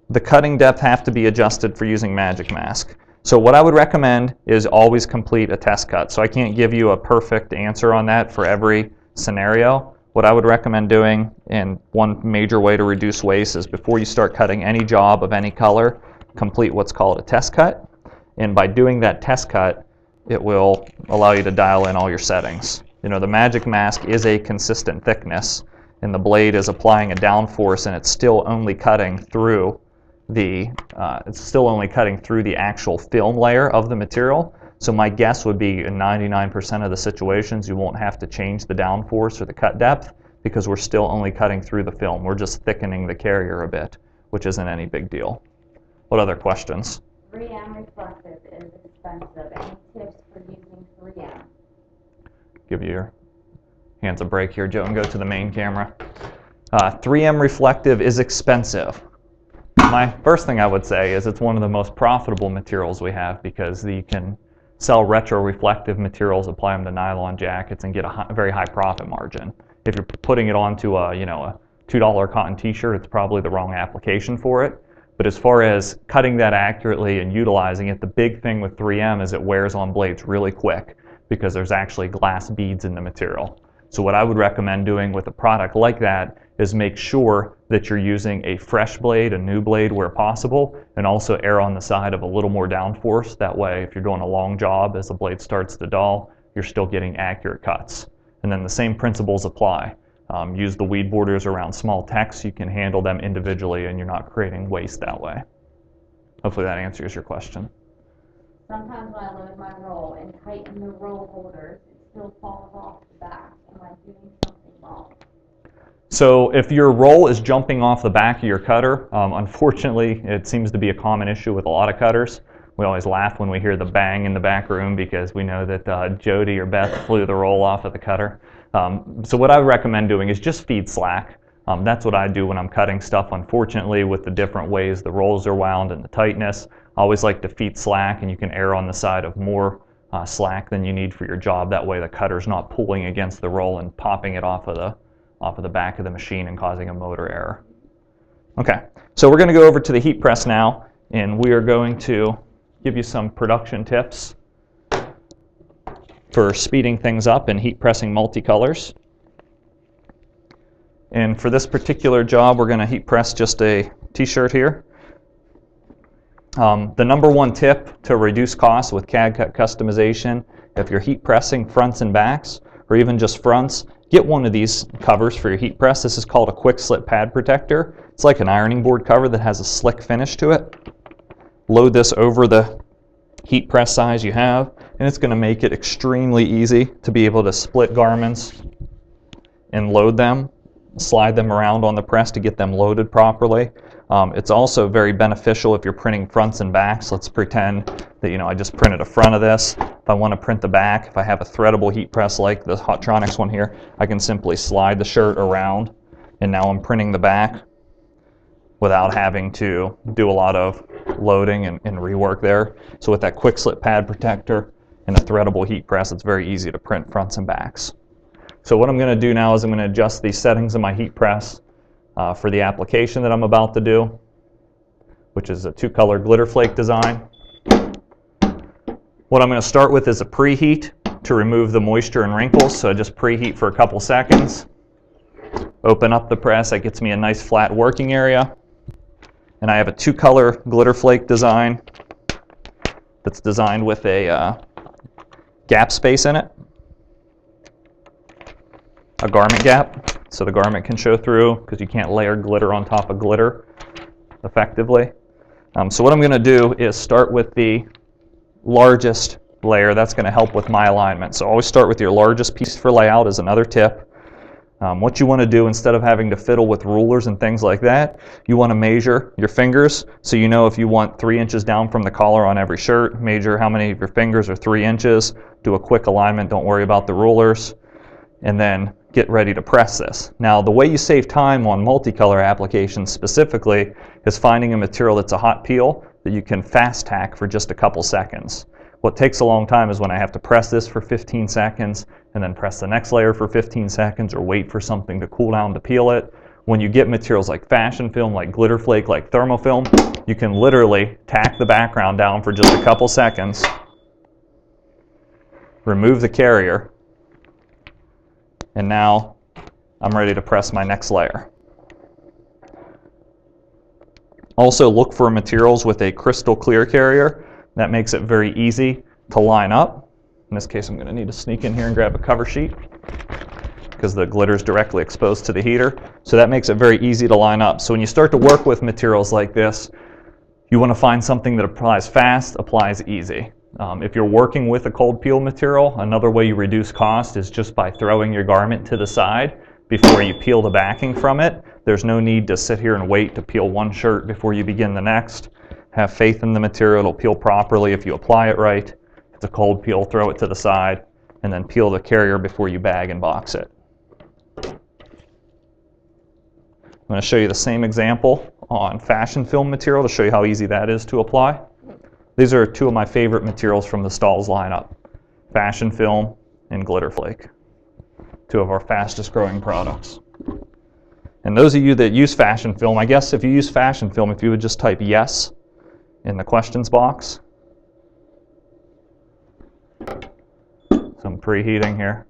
S1: The cutting depth have to be adjusted for using Magic Mask. So what I would recommend is always complete a test cut. So I can't give you a perfect answer on that for every scenario. What I would recommend doing, and one major way to reduce waste, is before you start cutting any job of any color, complete what's called a test cut. And by doing that test cut, it will allow you to dial in all your settings. You know, the Magic Mask is a consistent thickness, and the blade is applying a downforce, and it's still only cutting through the actual film layer of the material. So my guess would be in 99% of the situations you won't have to change the downforce or the cut depth, because we're still only cutting through the film. We're just thickening the carrier a bit, which isn't any big deal. What other questions?
S2: 3M reflective is expensive. Any tips for using 3M?
S1: Give your hands a break here, Joe, and go to the main camera. 3M reflective is expensive. My first thing I would say is it's one of the most profitable materials we have, because you can sell retro-reflective materials, apply them to nylon jackets, and get a very high profit margin. If you're putting it onto a $2 cotton t-shirt, it's probably the wrong application for it. But as far as cutting that accurately and utilizing it, the big thing with 3M is it wears on blades really quick, because there's actually glass beads in the material. So what I would recommend doing with a product like that is make sure that you're using a fresh blade, a new blade where possible, and also err on the side of a little more downforce. That way, if you're doing a long job, as the blade starts to dull, you're still getting accurate cuts. And then the same principles apply. Use the weed borders around small techs. You can handle them individually, and you're not creating waste that way. Hopefully that answers your question.
S2: Sometimes when I load my roll and tighten the roll holders, it still falls off the back. Am I doing something wrong?
S1: So if your roll is jumping off the back of your cutter, unfortunately, it seems to be a common issue with a lot of cutters. We always laugh when we hear the bang in the back room, because we know that Jody or Beth flew the roll off of the cutter. So what I would recommend doing is just feed slack. That's what I do when I'm cutting stuff. Unfortunately, with the different ways the rolls are wound and the tightness, I always like to feed slack, and you can err on the side of more slack than you need for your job. That way the cutter's not pulling against the roll and popping it off of the back of the machine and causing a motor error. Okay, so we're going to go over to the heat press now, and we are going to give you some production tips for speeding things up and heat pressing multicolors. And for this particular job, we're going to heat press just a t-shirt here. The number one tip to reduce costs with CAD-CUT customization, if you're heat pressing fronts and backs, or even just fronts, get one of these covers for your heat press. This is called a quick slip pad protector. It's like an ironing board cover that has a slick finish to it. Load this over the heat press size you have, and it's going to make it extremely easy to be able to split garments and load them, slide them around on the press to get them loaded properly. It's also very beneficial if you're printing fronts and backs. Let's pretend that, I just printed a front of this. If I want to print the back, if I have a threadable heat press like the Hotronix one here, I can simply slide the shirt around, and now I'm printing the back without having to do a lot of loading and rework there. So with that quick slip pad protector and a threadable heat press, it's very easy to print fronts and backs. So what I'm going to do now is I'm going to adjust the settings of my heat press for the application that I'm about to do, which is a 2-color glitter flake design. What I'm going to start with is a preheat to remove the moisture and wrinkles. So I just preheat for a couple seconds. Open up the press. That gets me a nice flat working area. And I have a 2-color glitter flake design that's designed with a gap space in it. A garment gap, so the garment can show through, because you can't layer glitter on top of glitter effectively. So what I'm going to do is start with the largest layer. That's going to help with my alignment. So always start with your largest piece for layout is another tip. What you want to do, instead of having to fiddle with rulers and things like that, you want to measure your fingers. So you know if you want 3 inches down from the collar on every shirt, measure how many of your fingers are 3 inches, do a quick alignment, don't worry about the rulers, and then get ready to press this. Now, the way you save time on multicolor applications specifically is finding a material that's a hot peel that you can fast tack for just a couple seconds. What takes a long time is when I have to press this for 15 seconds and then press the next layer for 15 seconds or wait for something to cool down to peel it. When you get materials like fashion film, like glitter flake, like thermofilm, you can literally tack the background down for just a couple seconds, remove the carrier, and now I'm ready to press my next layer. Also look for materials with a crystal clear carrier. That makes it very easy to line up. In this case, I'm going to need to sneak in here and grab a cover sheet because the glitter is directly exposed to the heater. So that makes it very easy to line up. So when you start to work with materials like this, you want to find something that applies fast, applies easy. If you're working with a cold peel material, another way you reduce cost is just by throwing your garment to the side before you peel the backing from it. There's no need to sit here and wait to peel one shirt before you begin the next. Have faith in the material. It'll peel properly if you apply it right. If it's a cold peel, throw it to the side, and then peel the carrier before you bag and box it. I'm going to show you the same example on fashion film material to show you how easy that is to apply. These are 2 of my favorite materials from the STAHLS lineup, fashion film and glitter flake, 2 of our fastest growing products. And those of you that use fashion film, I guess if you use fashion film, if you would just type yes in the questions box. So I'm preheating here.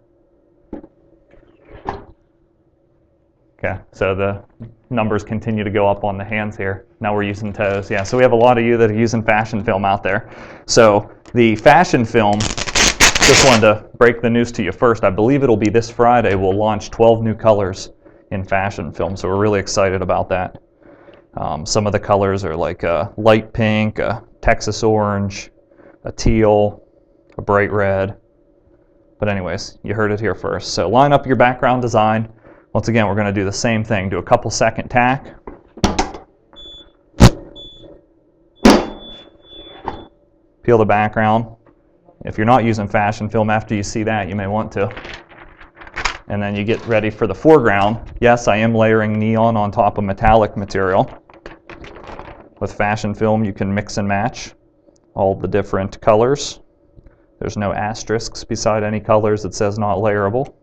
S1: Okay, so the numbers continue to go up on the hands here. Now we're using toes. Yeah, so we have a lot of you that are using fashion film out there. So the fashion film, just wanted to break the news to you first. I believe it'll be this Friday. We'll launch 12 new colors in fashion film, so we're really excited about that. Some of the colors are like a light pink, a Texas orange, a teal, a bright red. But anyways, you heard it here first. So line up your background design. Once again, we're going to do the same thing. Do a couple second tack. Peel the background. If you're not using fashion film, after you see that, you may want to. And then you get ready for the foreground. Yes, I am layering neon on top of metallic material. With fashion film, you can mix and match all the different colors. There's no asterisks beside any colors that says not layerable.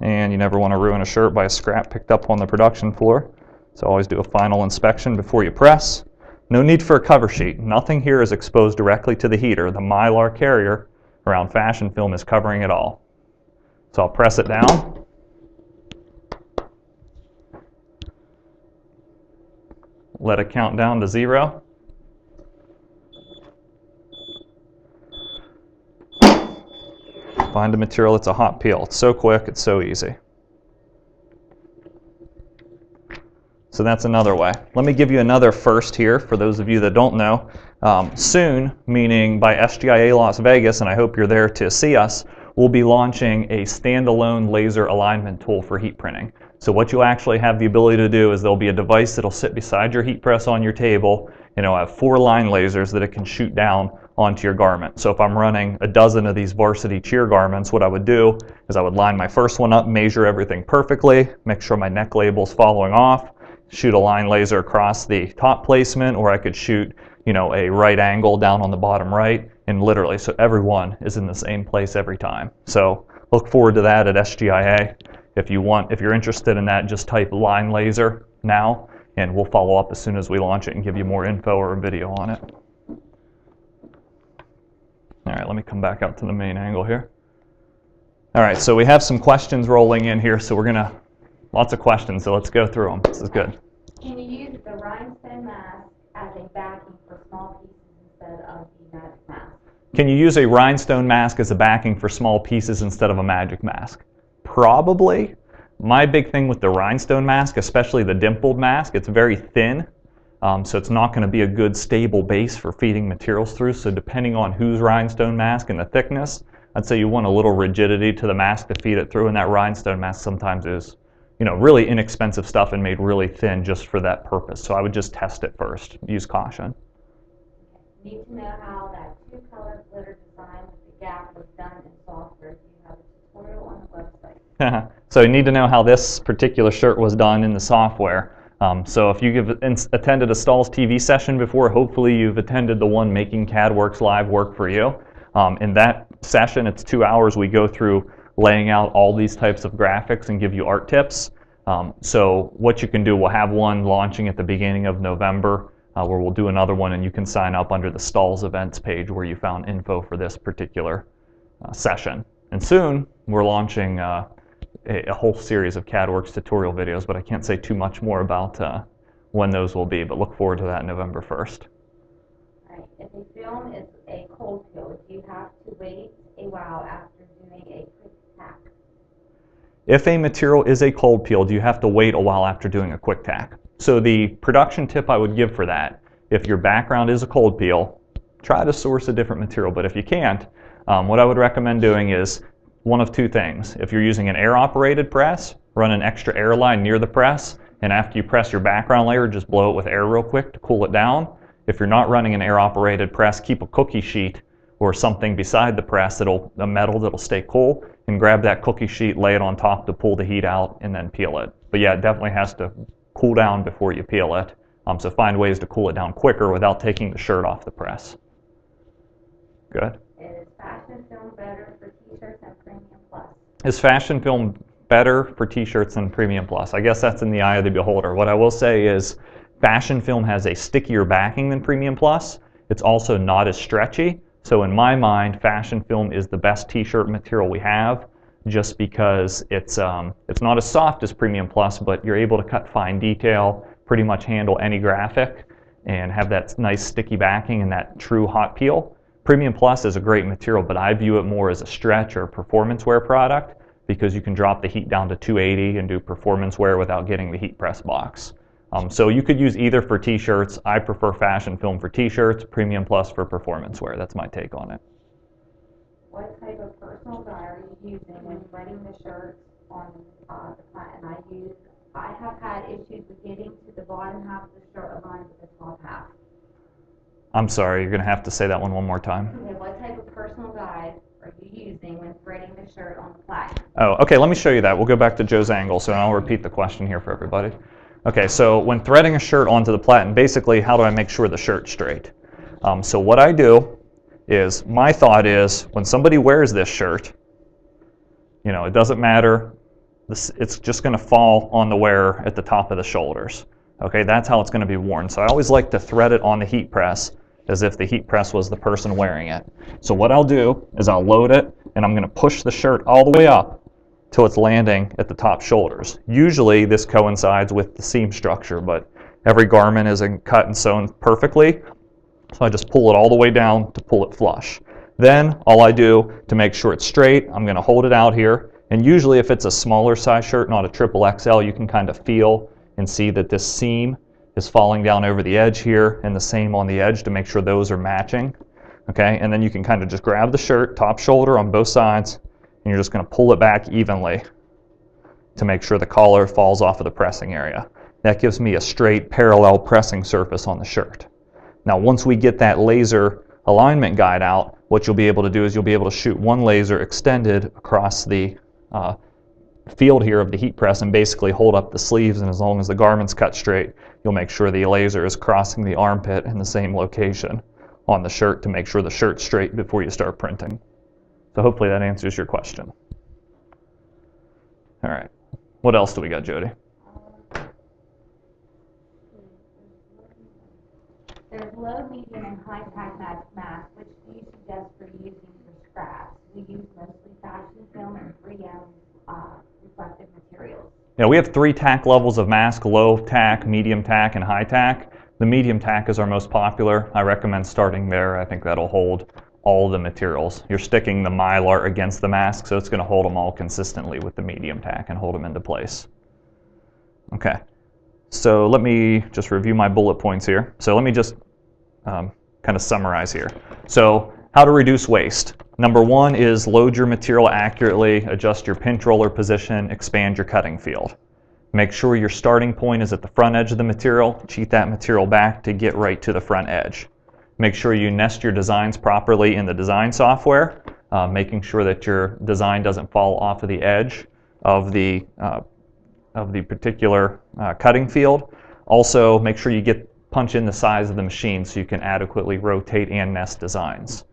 S1: And you never want to ruin a shirt by a scrap picked up on the production floor. So always do a final inspection before you press. No need for a cover sheet. Nothing here is exposed directly to the heater. The Mylar carrier around fashion film is covering it all. So I'll press it down. Let it count down to 0. Find a material that's a hot peel. It's so quick, it's so easy. So that's another way. Let me give you another first here for those of you that don't know. Soon, meaning by SGIA Las Vegas, and I hope you're there to see us, we'll be launching a standalone laser alignment tool for heat printing. So what you'll actually have the ability to do is there'll be a device that'll sit beside your heat press on your table, and it'll have 4 line lasers that it can shoot down onto your garment. So if I'm running a dozen of these varsity cheer garments, what I would do is I would line my first one up, measure everything perfectly, make sure my neck label's following off, shoot a line laser across the top placement, or I could shoot, a right angle down on the bottom right, and literally, so everyone is in the same place every time. So look forward to that at SGIA. If you're interested in that, just type line laser now, and we'll follow up as soon as we launch it and give you more info or a video on it. All right, let me come back out to the main angle here. All right, so we have some questions rolling in here, so lots of questions, so let's go through them. This is good.
S2: Can you use the rhinestone mask as a backing for small pieces instead of the magic mask?
S1: Can you use a rhinestone mask as a backing for small pieces instead of a magic mask? Probably. My big thing with the rhinestone mask, especially the dimpled mask, it's very thin, so it's not going to be a good stable base for feeding materials through. So depending on whose rhinestone mask and the thickness, I'd say you want a little rigidity to the mask to feed it through, and that rhinestone mask sometimes is really inexpensive stuff and made really thin just for that purpose. So I would just test it first. Use caution.
S2: Need to know how that 2-color glitter design with the gap was done in software. Do you have a tutorial on the website?
S1: So you need to know how this particular shirt was done in the software. So if you've attended a STAHLS TV session before, hopefully you've attended the one Making CAD Works Live work for you. In that session, it's 2 hours. We go through laying out all these types of graphics and give you art tips. So what you can do, we'll have one launching at the beginning of November, where we'll do another one, and you can sign up under the STAHLS events page where you found info for this particular session. And soon we're launching a whole series of CADWorks tutorial videos, but I can't say too much more about when those will be, but look forward to that November 1st.
S2: All right. If a film is a cold peel, do you have to wait a while after doing a quick tack?
S1: If a material is a cold peel, do you have to wait a while after doing a quick tack? So the production tip I would give for that, if your background is a cold peel, try to source a different material. But if you can't, what I would recommend doing is one of 2 things. If you're using an air-operated press, run an extra air line near the press, and after you press your background layer, just blow it with air real quick to cool it down. If you're not running an air-operated press, keep a cookie sheet or something beside the press, a metal that'll stay cool, and grab that cookie sheet, lay it on top to pull the heat out, and then peel it. But yeah, it definitely has to cool down before you peel it. So find ways to cool it down quicker without taking the shirt off the press. Good.
S2: Is fashion film better for t-shirts and Premium Plus?
S1: Is fashion film better for t-shirts than Premium Plus? I guess that's in the eye of the beholder. What I will say is fashion film has a stickier backing than Premium Plus. It's also not as stretchy. So in my mind, fashion film is the best t-shirt material we have, just because it's not as soft as Premium Plus, but you're able to cut fine detail, pretty much handle any graphic, and have that nice sticky backing and that true hot peel. Premium Plus is a great material, but I view it more as a stretch or performance wear product, because you can drop the heat down to 280 and do performance wear without getting the heat press box. So you could use either for t-shirts. I prefer fashion film for t-shirts, Premium Plus for performance wear. That's my take on it.
S2: What type of personal dye are you using when threading the shirts on the platen? I have had issues with getting to the bottom half of the shirt aligned with the top half.
S1: I'm sorry, you're going to have to say that one more time.
S2: Okay, what type of personal dye are you using when threading the shirt on the platen?
S1: Oh, okay, let me show you that. We'll go back to Joe's angle, so I'll repeat the question here for everybody. Okay, so when threading a shirt onto the platen, basically, how do I make sure the shirt's straight? So what I do is, my thought is, when somebody wears this shirt, it doesn't matter, it's just going to fall on the wearer at the top of the shoulders. Okay, that's how it's going to be worn. So I always like to thread it on the heat press as if the heat press was the person wearing it. So what I'll do is I'll load it, and I'm going to push the shirt all the way up till it's landing at the top shoulders. Usually this coincides with the seam structure, but every garment isn't cut and sewn perfectly. So I just pull it all the way down to pull it flush. Then all I do to make sure it's straight, I'm going to hold it out here. And usually if it's a smaller size shirt, not a XXL, you can kind of feel and see that this seam is falling down over the edge here and the same on the edge to make sure those are matching. Okay, and then you can kind of just grab the shirt, top shoulder on both sides, and you're just going to pull it back evenly to make sure the collar falls off of the pressing area. That gives me a straight parallel pressing surface on the shirt. Now once we get that laser alignment guide out, what you'll be able to do is you'll be able to shoot one laser extended across the field here of the heat press and basically hold up the sleeves, and as long as the garment's cut straight, you'll make sure the laser is crossing the armpit in the same location on the shirt to make sure the shirt's straight before you start printing. So hopefully that answers your question. All right, what else do we got, Jody?
S2: There's low, medium, and high tack masks. Which do you suggest for using for scraps? We use mostly fashion film and 3M reflective materials.
S1: Yeah, we have 3 tack levels of mask: low tack, medium tack, and high tack. The medium tack is our most popular. I recommend starting there. I think that'll hold all the materials. You're sticking the Mylar against the mask, so it's going to hold them all consistently with the medium tack and hold them into place. Okay, so let me just review my bullet points here. So let me just kind of summarize here. So how to reduce waste. Number 1 is load your material accurately, adjust your pinch roller position, expand your cutting field. Make sure your starting point is at the front edge of the material. Cheat that material back to get right to the front edge. Make sure you nest your designs properly in the design software, making sure that your design doesn't fall off of the edge of the particular cutting field. Also, make sure you punch in the size of the machine so you can adequately rotate and nest designs.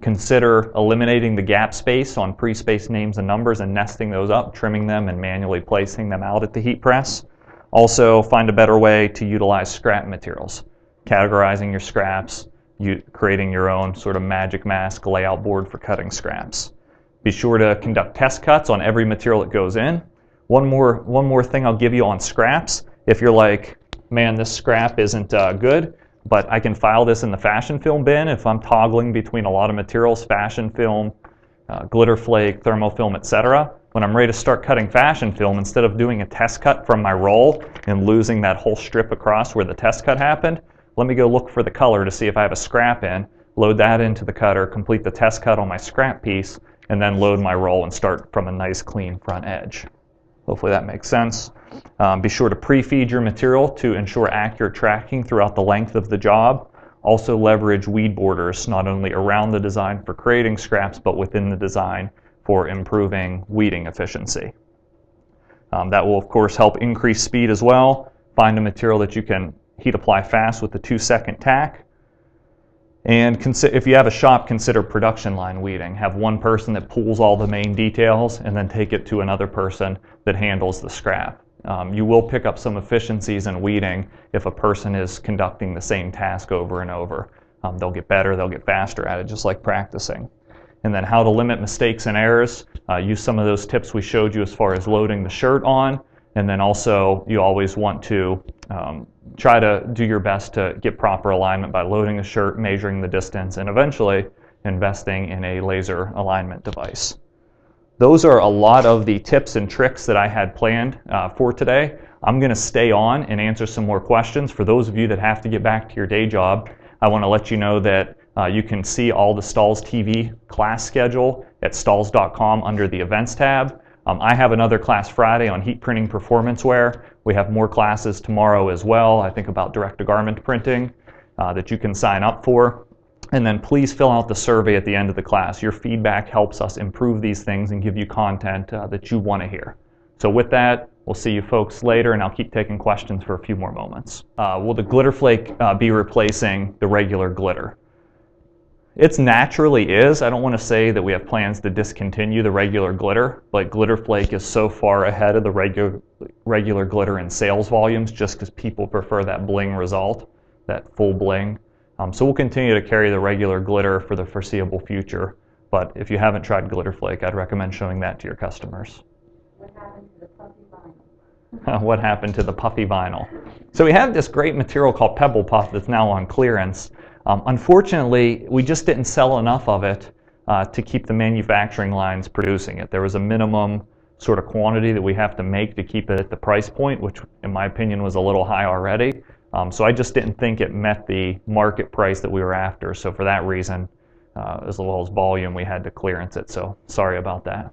S1: Consider eliminating the gap space on pre-spaced names and numbers and nesting those up, trimming them, and manually placing them out at the heat press. Also, find a better way to utilize scrap materials, categorizing your scraps, creating your own sort of magic mask layout board for cutting scraps. Be sure to conduct test cuts on every material that goes in. One more thing I'll give you on scraps. If you're like, man, this scrap isn't good, but I can file this in the fashion film bin if I'm toggling between a lot of materials, fashion film, glitter flake, thermofilm, etc. When I'm ready to start cutting fashion film, instead of doing a test cut from my roll and losing that whole strip across where the test cut happened, let me go look for the color to see if I have a scrap in, load that into the cutter, complete the test cut on my scrap piece, and then load my roll and start from a nice clean front edge. Hopefully that makes sense. Be sure to pre-feed your material to ensure accurate tracking throughout the length of the job. Also leverage weed borders not only around the design for creating scraps, but within the design for improving weeding efficiency. That will of course help increase speed as well. Find a material that you can heat apply fast with the 2-second tack. And if you have a shop, consider production line weeding. Have one person that pulls all the main details and then take it to another person that handles the scrap. You will pick up some efficiencies in weeding if a person is conducting the same task over and over. They'll get better, they'll get faster at it, just like practicing. And then how to limit mistakes and errors. Use some of those tips we showed you as far as loading the shirt on. And then also you always want to try to do your best to get proper alignment by loading the shirt, measuring the distance, and eventually investing in a laser alignment device. Those are a lot of the tips and tricks that I had planned for today. I'm going to stay on and answer some more questions. For those of you that have to get back to your day job, I want to let you know that you can see all the STAHLS TV class schedule at stahls.com under the Events tab. I have another class Friday on heat printing performance wear. We have more classes tomorrow as well, I think about direct-to-garment printing that you can sign up for. And then please fill out the survey at the end of the class. Your feedback helps us improve these things and give you content that you want to hear. So with that, we'll see you folks later, and I'll keep taking questions for a few more moments. Will the glitter flake be replacing the regular glitter? It naturally is. I don't want to say that we have plans to discontinue the regular glitter, but glitter flake is so far ahead of the regular glitter in sales volumes just because people prefer that bling result, that full bling. So we'll continue to carry the regular glitter for the foreseeable future, but if you haven't tried glitter flake, I'd recommend showing that to your customers.
S2: What happened to the puffy vinyl?
S1: What happened to the puffy vinyl? So we have this great material called Pebble Puff that's now on clearance. Unfortunately, we just didn't sell enough of it to keep the manufacturing lines producing it. There was a minimum sort of quantity that we have to make to keep it at the price point, which in my opinion was a little high already. So I just didn't think it met the market price that we were after. So for that reason, as well as volume, we had to clearance it. So sorry about that.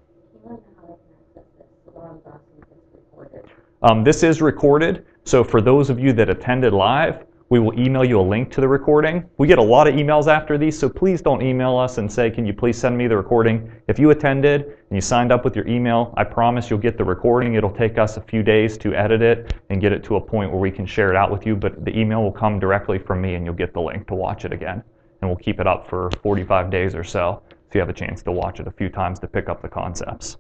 S1: This is recorded. So for those of you that attended live, we will email you a link to the recording. We get a lot of emails after these, so please don't email us and say, can you please send me the recording? If you attended and you signed up with your email, I promise you'll get the recording. It'll take us a few days to edit it and get it to a point where we can share it out with you, but the email will come directly from me and you'll get the link to watch it again. And we'll keep it up for 45 days or so you have a chance to watch it a few times to pick up the concepts.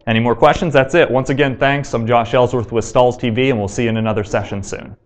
S1: Any more questions? That's it. Once again, thanks. I'm Josh Ellsworth with STAHLS TV, and we'll see you in another session soon.